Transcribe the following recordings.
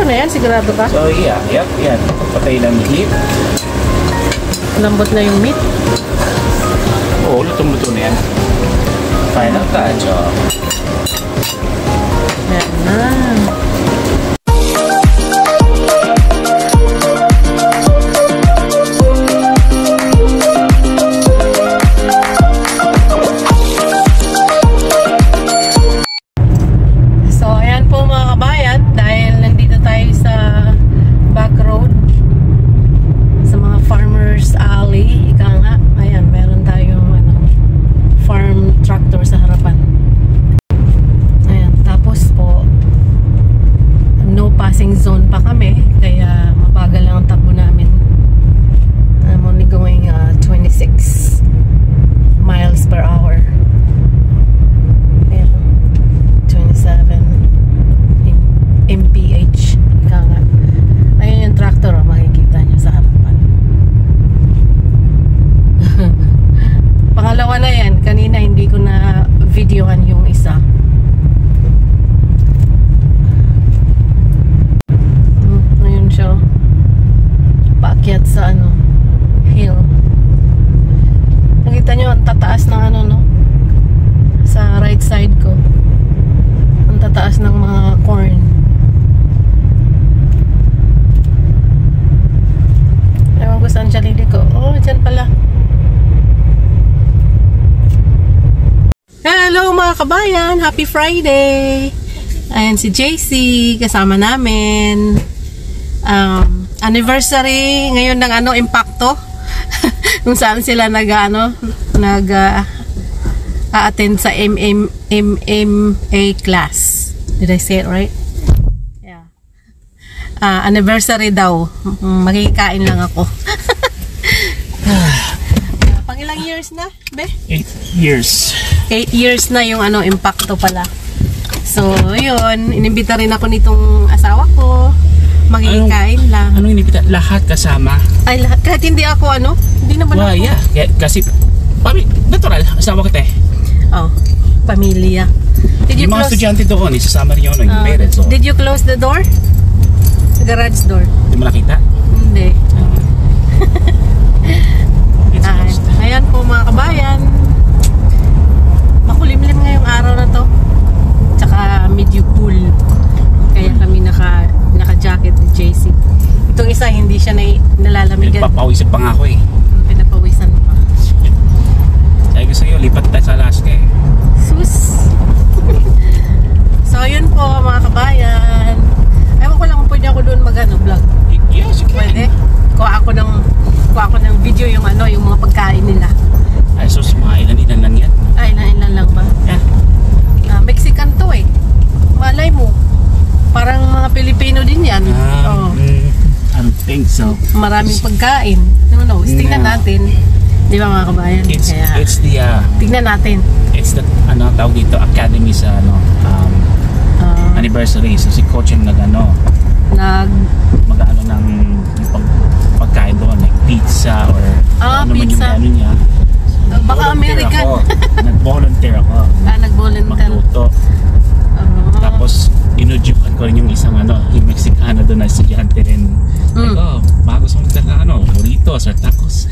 na yan, sigurado ka? So yeah, yep, yan. Patay ng heat. Lambot na yung meat. Oo, lutong-luto na yan. Final touch, oh. Yan na. Zone pa kami, kaya mabagal lang ang takbo namin. I'm only going 26 miles per hour. Ayan, 27 mph. Ika nga. Ayun yung tractor, makikita nyo sa harapan. Pangalawa na yan. Kanina hindi ko na videohan yung isa. Paakyat sa ano, hill. Nakita nyo ang tataas ng ano, no? Sa right side ko. Ang tataas ng mga corn. Ewan ko saan siya liliko. Oh, dyan pala. Hello mga kabayan! Happy Friday! Ayan si JC, kasama namin. Anniversary ngayon ng ano, Impacto. Kung saan sila nag-attend sa MMA class. Did I say it right? Yeah. Anniversary daw. Makikain lang ako. Pang ilang years na, be? 8 years. 8 years na yung ano, Impacto pala. So, yun. Inimbita rin ako nitong asawa ko. Magkikain lang. Anong inibita? Lahat kasama? Ay, lahat. Kahit hindi ako, ano? Hindi naman ako. Yeah. Kasi, natural, asawa kita eh. Oh, pamilya. Yung mga estudyante doon, isasama rin yun, yung parents. Did you close the door? The garage door? Hindi mo nakita? Hindi. Ayan po mga kabayan. Makulimlim ngayong araw na to. Tsaka medyo cool. Kaya kami naka-jacket ni JC. Itong isa hindi siya nalalamigan. Pinapawisan pa nga ako eh. Pinapawisan pa. Sabi ko sa'yo, lipat tayo sa Alaska eh. Sus! So yun po mga kabayan. Ewan ko lang kung pwede ako doon mag-vlog. Yes, you can. Pwede. Kuha ako ng video yung ano, yung mga pagkain nila. Ay, sus, mga ilan lang yan. Ay, ilan lang ba? Yeah. Mexican to eh. Malay mo. Parang mga Pilipino din yan. I don't think so. Maraming pagkain. No. Tingnan natin. Di ba mga kabayan? It's the tingnan natin. It's the ano tawag dito, academy sa ano anniversary. So si coach yung mag-ano ng pagkain doon, like pizza or ano pizza. man yung niya. Baka American. Nag-volunteer ako. Nag-volunteer. Magluto. Tapos inudyukan ko rin yung isang yung Mexicano doon na estudyante rin. Like, baka gusto mo ng burritos or tacos.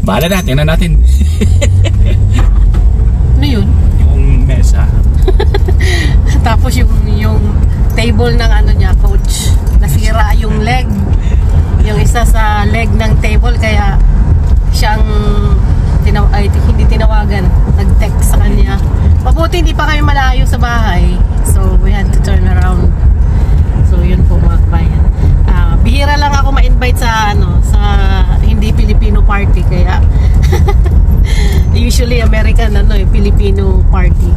Bahala natin, natin. Ano yun? Yung mesa. Tapos yung table ng niya, coach. Nasira yung leg. Yung isa sa leg ng table, kaya siyang hindi tinawagan. Nag-text sa kanya. Mabuti hindi pa kami malayo sa bahay. So we had to turn around. So yun po mga kabayan. Bihira lang ako ma-invite sa sa hindi Filipino party, kaya usually American Filipino party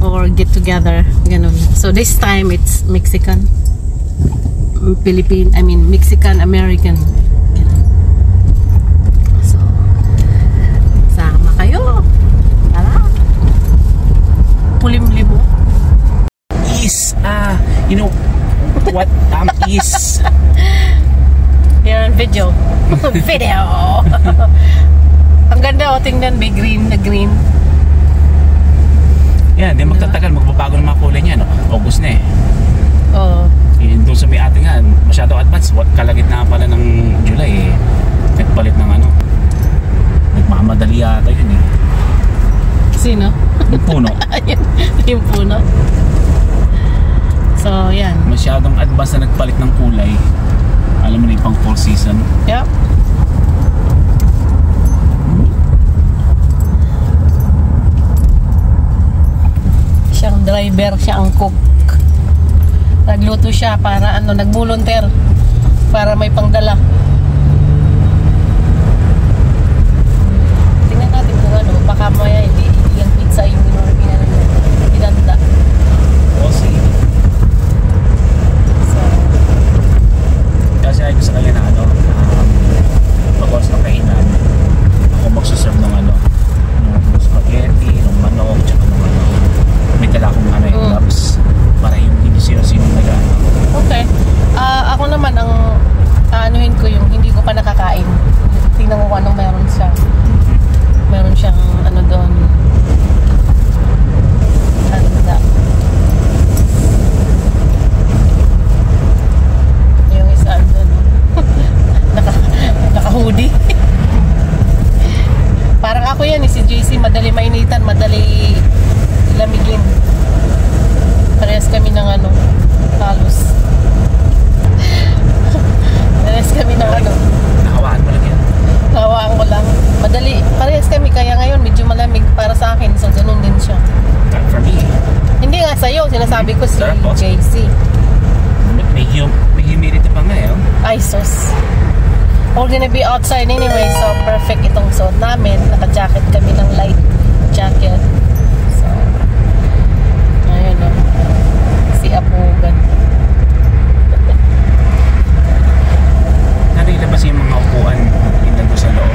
or get together, ganun. So this time it's Mexican, Mexican American. So sama kayo. Tara. Pulimlim mo. Is you know what is here on video. Video. Ang ganda tingnan, may green na green. Yeah, di magtatagal, magbabago ng mga kulay niya, August na eh. Oo. Doon sa may ating nga, masyado advance. Kalagitnaan pala ng July eh. Nagpalit ng ano. Nagmamadali yata yun eh. Sino? Yung puno. Yung puno. So, yan. Masyadong advance na nagpalit ng kulay. Alam mo na yung pang fall season. Yep. Siyang driver, siya ang cook. Nagluto siya para ano, nag-volunteer para may pangdala. Tingnan natin kung ano, baka maya hindi yung pizza yung pinanda. We'll see. So, kasi ay ko sa kanya na ano, pag-oras na kainan, ako magsuserve ng ano, ng spaghetti, ng manok, tsaka ng ano, may tala akong ano yung gloves para yung hindi sino-sino nag-ano. okay. Ako naman ang aanuhin ko yung hindi ko pa nakakain. Tingnan ko kung anong meron siya. Meron siyang ano doon. Handa. Yung isa doon. Naka-hoodie. Parang ako yan si JC, madali mainitan, madali lamigin. Parehas kami ng ano, halos. Parehas kami ng ano. Nakawaan mo lang yan. Hawaan ko lang. Madali, parehas kami, kaya ngayon medyo malamig para sa akin, so ganun din siya. Not for me. Hindi nga sa'yo, sinasabi ko si JC. May humidity pa nga eh. Ay, sus. We're gonna be outside anyway, so perfect itong suot namin. Naka-jacket kami ng light jacket. So, ayun o. Si Apugan. Narilabas yung mga upuan yung nandun sa loob.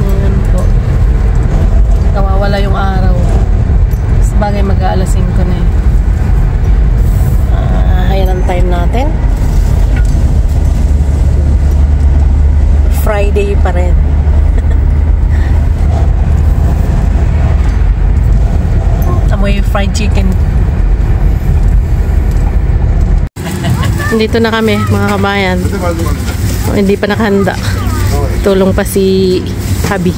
Ayun po. Nawawala yung araw. Sabagay mag-aalas 5 na eh. Ayan ang time natin. Friday pa rin. Amoy fried chicken. Dito na kami, mga kabayan. Hindi pa nakahanda. Tulong pa si Habi.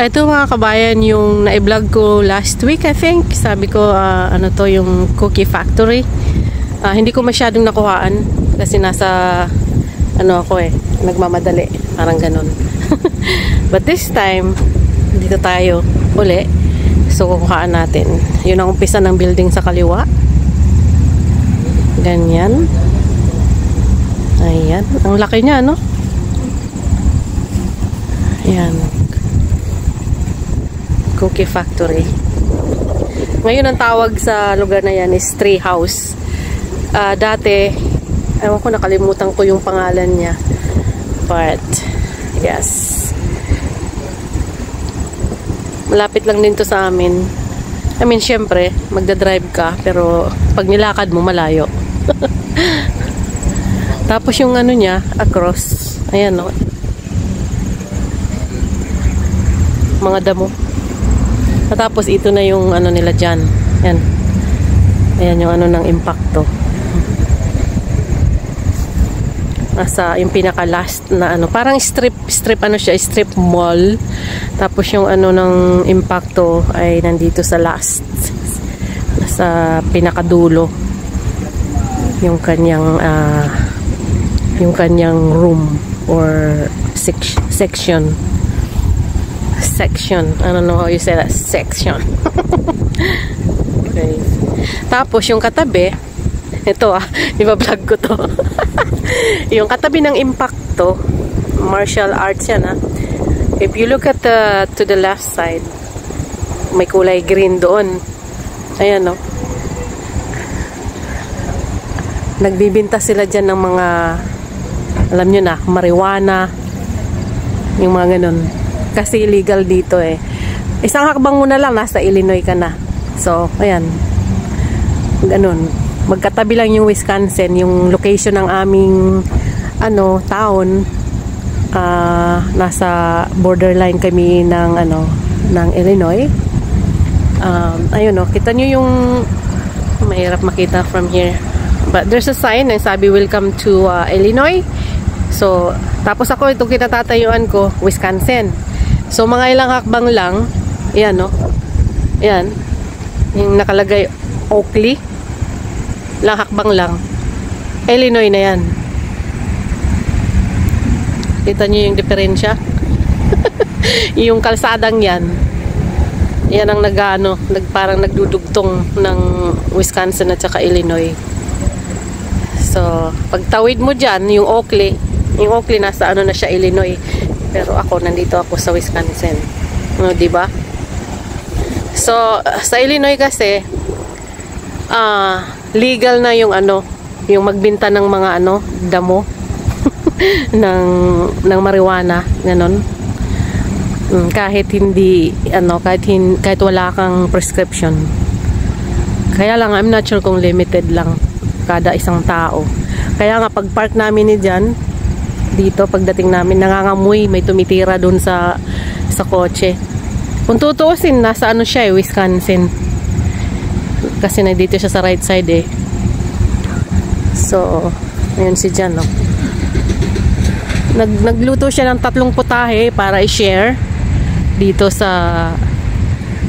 Ito mga kabayan, yung na-vlog ko last week, I think. Sabi ko, ano to, yung Cookie Factory. Hindi ko masyadong nakuhaan kasi nasa, ano ako eh, nagmamadali. Parang ganun. But this time, dito tayo uli. So, kukuhaan natin. Yun ang umpisa ng building sa kaliwa. Ganyan. Ayan. Ang laki niya, no? Ayan. Cookie Factory. Ngayon ang tawag sa lugar na yan is Tree House. Dati, ewan ko, nakalimutan ko yung pangalan niya. But, yes. Malapit lang din to sa amin. I mean, syempre, magdadrive ka, pero pag nilakad mo, malayo. Tapos yung ano niya, across. Ayan, no? Mga damo. Tapos ito na yung ano nila dyan. Ayan. Ayan yung ano ng impacto. Nasa yung pinaka last na ano. Parang strip ano siya, strip mall. Tapos yung ano ng impacto ay nandito sa last. Sa pinakadulo. Yung kanyang room or section. I don't know how you say that. Section. Okay. Tapos yung katabi, ito iba-vlog ko to. Yung katabi ng impacto, martial arts yan If you look at to the left side, may kulay green doon. Ayan no. Nagbibinta sila dyan ng mga, alam nyo na, marijuana, yung mga ganun. Kasi illegal dito eh. Isang hakbang mo na lang, nasa Illinois ka na. So, ayan. Ganun. Magkatabi lang yung Wisconsin, yung location ng aming town. Nasa borderline kami ng ng Illinois. Ayun o, kita nyo yung mahirap makita from here. But there's a sign na sabi welcome to Illinois. So, tapos ako itong kinatatayuan ko, Wisconsin. So, mga ilang hakbang lang, yan no. Yan. Yung nakalagay Oakley. Ilang hakbang lang. Illinois na yan. Kita nyo yung diferensya? Yung kalsadang yan. Yan ang parang nagdudugtong ng Wisconsin at saka Illinois. So, pagtawid mo dyan, yung Oakley nasa na siya, Illinois. Pero ako, nandito ako sa Wisconsin. No, diba? So, sa Illinois kasi, legal na yung yung magbenta ng mga damo ng marijuana, ganon. Kahit hindi kahit wala kang prescription. Kaya lang I'm not sure kung limited lang kada isang tao. Kaya nga pag park namin diyan dito, pagdating namin nangangamoy, may tumitira doon sa kotse. Kung tutuusin, nasa siya Wisconsin. Kasi nandito siya sa right side eh. So, ayun si Jan, no? Nagluto siya ng 3 putahe para i-share dito sa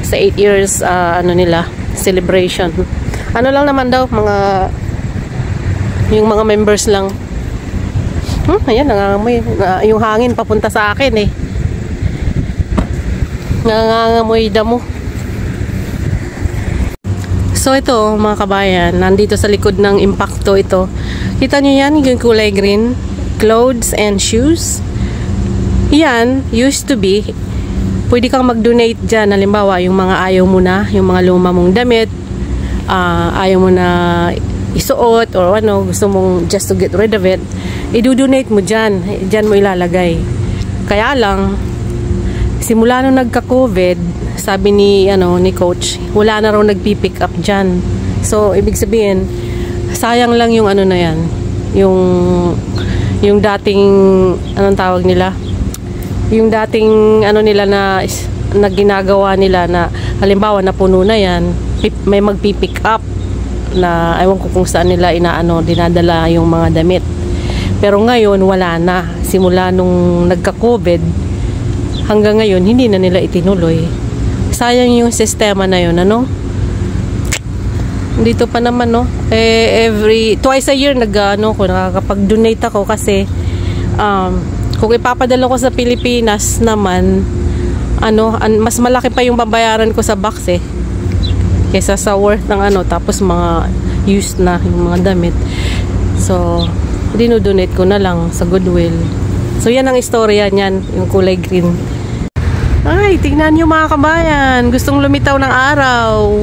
8 years nila celebration. Lang naman daw, yung mga members lang. Ayan, nangangamoy. Yung hangin papunta sa akin eh. Nangangamoy damo. So ito mga kabayan, nandito sa likod ng Impacto ito. Kita nyo yan, yung kulay green. Clothes and shoes. Yan, used to be, pwede kang mag-donate dyan. Halimbawa, yung mga ayaw mo na, yung mga luma mong damit, ayaw mo na isuot, or gusto mong just to get rid of it, i-donate mo dyan. Dyan mo ilalagay. Kaya lang, simula nung nagka-COVID, sabi ni coach, wala na raw nagpipick up dyan. So, ibig sabihin, sayang lang yung na yan. Yung dating, anong tawag nila? Yung dating, nila na ginagawa nila na, halimbawa, napuno na yan, may magpipick up na, ewan ko kung saan nila dinadala yung mga damit. Pero ngayon, wala na. Simula nung nagka-COVID, hanggang ngayon, hindi na nila itinuloy. Sayang yung sistema na yun, Dito pa naman, twice a year nakakapag-donate ako kasi kung ipapadala ko sa Pilipinas naman, mas malaki pa yung babayaran ko sa box kesa sa worth ng tapos mga used na yung mga damit. So, dinodonate ko na lang sa Goodwill. So, yan ang istorya niyan, yung kulay green. Ay, tingnan nyo mga kabayan, gustong lumitaw ng araw.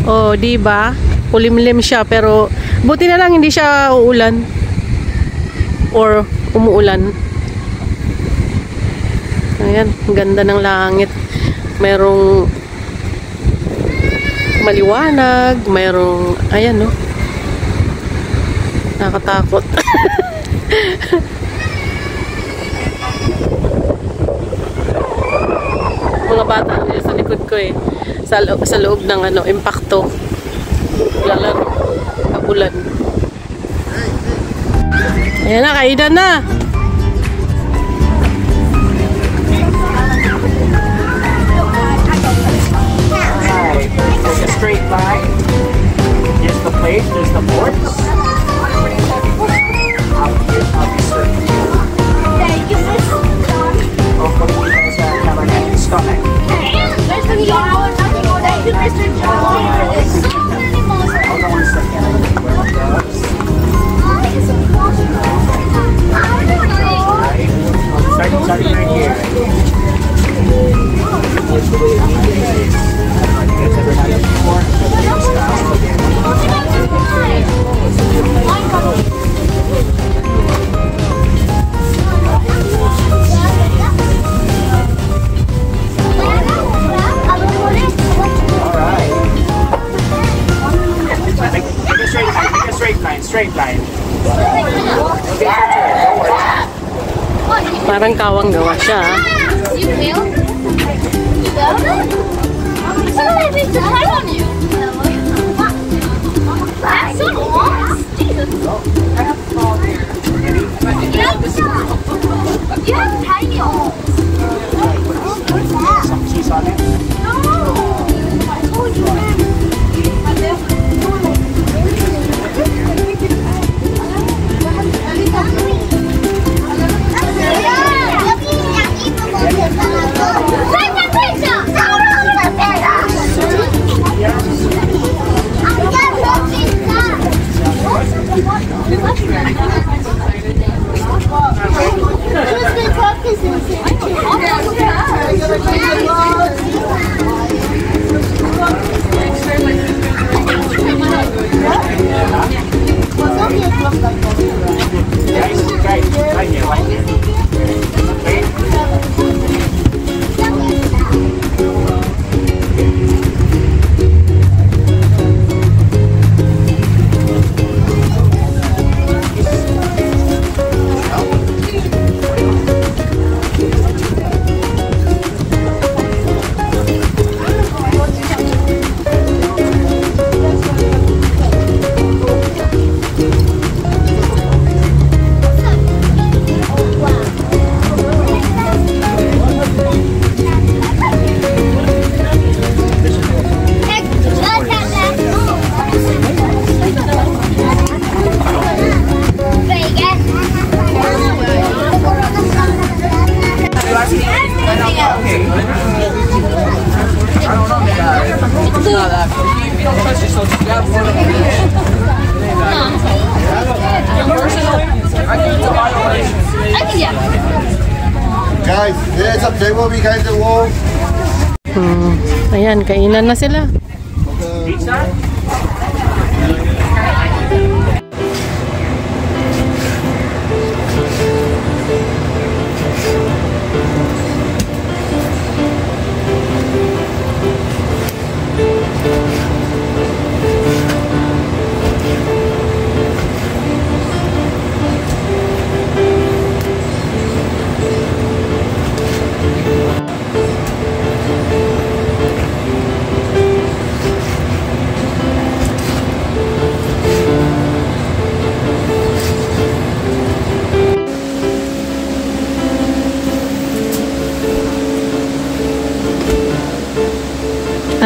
Oh, di ba? Kulimlim siya pero buti na lang hindi siya uulan or umuulan. Ayan, ganda ng langit. Merong maliwanag, merong ayan nakatakot. Mga bata sa likod ko sa loob ng Impacto, lalaro kabulan. Ayan na, kainan na. There's a straight line. Here's the plate, there's the forks. I'll be serving you. Thank you, Miss. Hopefully you guys have an empty stomach. Mr. John. Thank you, Mr. John. Hold on 1 second. Starting right here. Straight line. Parang kawang gawa siya. You feel? Somebody makes a head on you. That's so long. Jesus. You have tiny arms. Some cheese on it. Guys, there's a table behind the wall. Ayan, kainan na sila.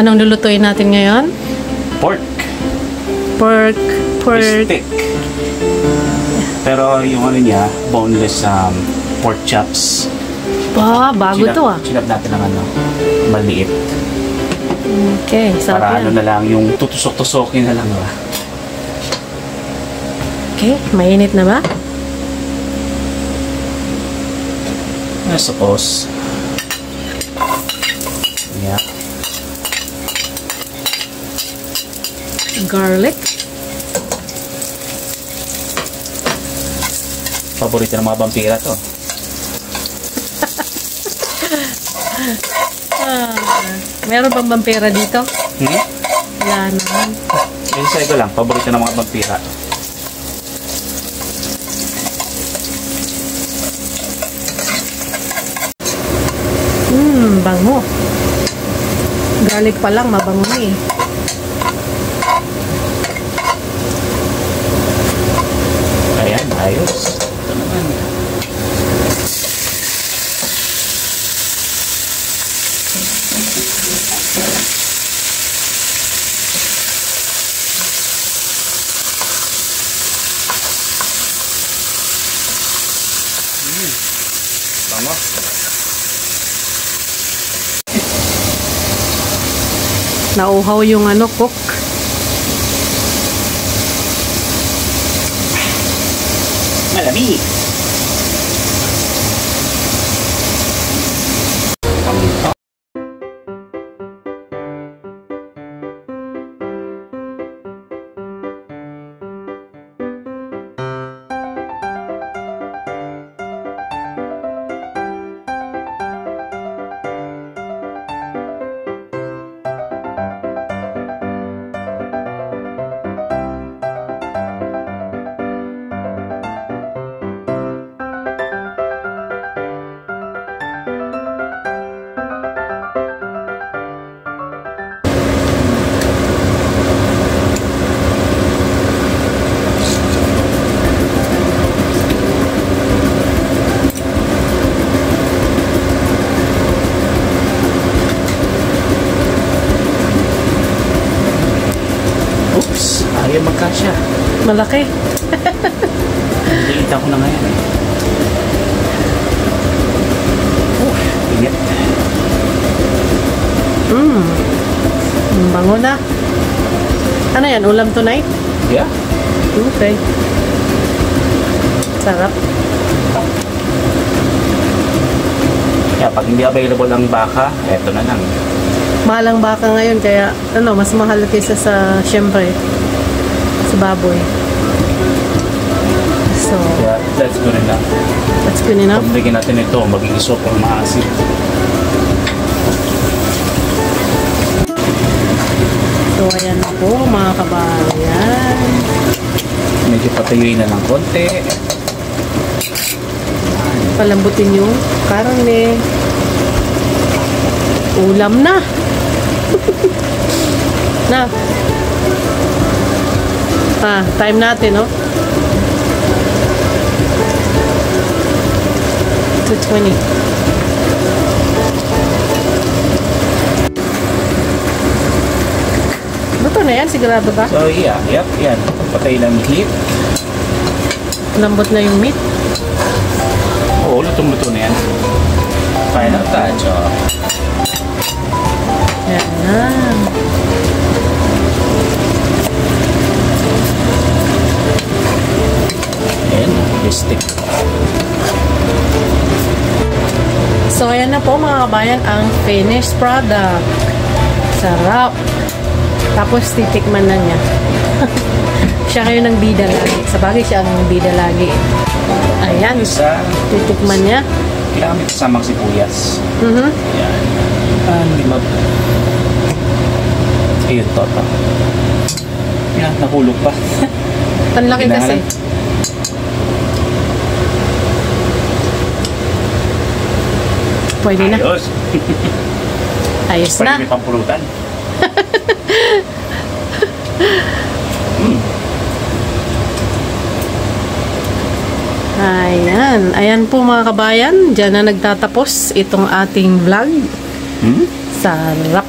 Anong lulutuin natin ngayon? Pork. Pork. Steak. Pero yung ano niya, boneless pork chops. Ba, bago to ah. Chinap natin ng ano, maliit. Okay, sarap Para yan. ano na lang, yung tutusok-tusokin na lang ba. Okay, mainit na ba? I suppose. Yeah. Garlic. Paborito ng mga vampira to. Meron bang vampira dito? Wala naman. Yung sa ko lang, paborito ng mga vampira. Bango. Garlic pa lang, mabango na eh. Ayan, ayos. Ito naman. Bango. Nauhaw yung ano, cook. Malamig. Ayaw magkasya. Malaki. Nakikita ko na ngayon eh. Ingat. Ang bango na. Ano yan? Ulam tonight? Yeah. Okay. Sarap. Kaya pag hindi available ang baka, eto na lang. Mahal ang baka ngayon, kaya mas mahal kaysa sa, syempre, sa baboy. So, Kaya that's good enough. that's good enough. Pag bigyan natin ito, maging super maasim. So, ayan na po, mga kabayan. Medyo patuyuin na ng konti. Palambutin yung karne. Ulam na. Na. Time natin, no? 2:20. Luto na yan, sigurado ka? So yeah, yep, yan. Patay lang heat. Lambot na yung meat. Oo, lutong-luto na yan. Final touch, oh. Yan na. And this stick. So, ayan na po mga kabayan ang finished product. Sarap. Tapos, titikman na niya. Siya kayo ng bida lagi. Sa bagay, siya ang bida lagi. Ayan. Isa, Titikman niya. kailangan may kasamang sibuyas. Mhm. Yan. Limab. Ayun, toto. Yan, nahulog pa. Ang laki kasi. Pwede na. Ayos. Ayos Pwede na. may pampulutan. Ayan. Ayan po mga kabayan. Diyan na nagtatapos itong ating vlog. Sarap.